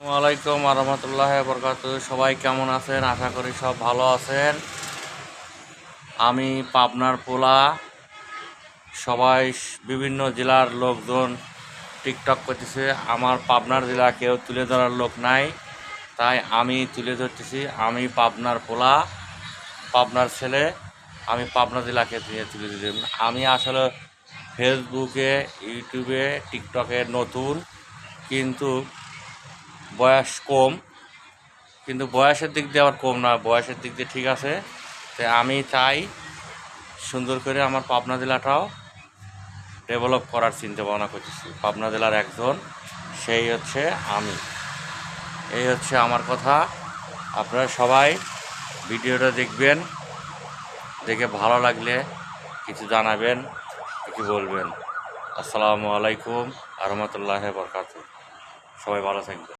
ওয়ালাইকুম রহমতুল্লাহ বরকাত। সবাই কেমন আছেন? আশা করি সব ভালো আছেন। আমি পাবনার পোলা। সবাই বিভিন্ন জেলার লোকজন টিকটক করতেছে। আমার পাবনার জেলা কেউ তুলে ধরার লোক নাই, তাই আমি তুলে ধরতেছি। আমি পাবনার পোলা, পাবনার ছেলে। আমি পাবনা জেলাকে তুলে দিলাম। আমি আসলে ফেসবুকে, ইউটিউবে, টিকটকে নতুন, কিন্তু বয়স কম। কিন্তু বয়সের দিক দিয়ে আবার কম না, বয়সের দিক দিয়ে ঠিক আছে। তাই আমি চাই সুন্দর করে আমার পাবনা জেলাটাও ডেভেলপ করার চিন্তা ভাবনা করতেছি। পাবনা জেলার একজন, সেই হচ্ছে আমি। এই হচ্ছে আমার কথা। আপনারা সবাই ভিডিওটা দেখবেন, দেখে ভালো লাগলে কিছু জানাবেন, কিছু বলবেন। আসসালামু আলাইকুম রহমতুল্লাহ বরকাত। সবাই ভালো থাকবেন।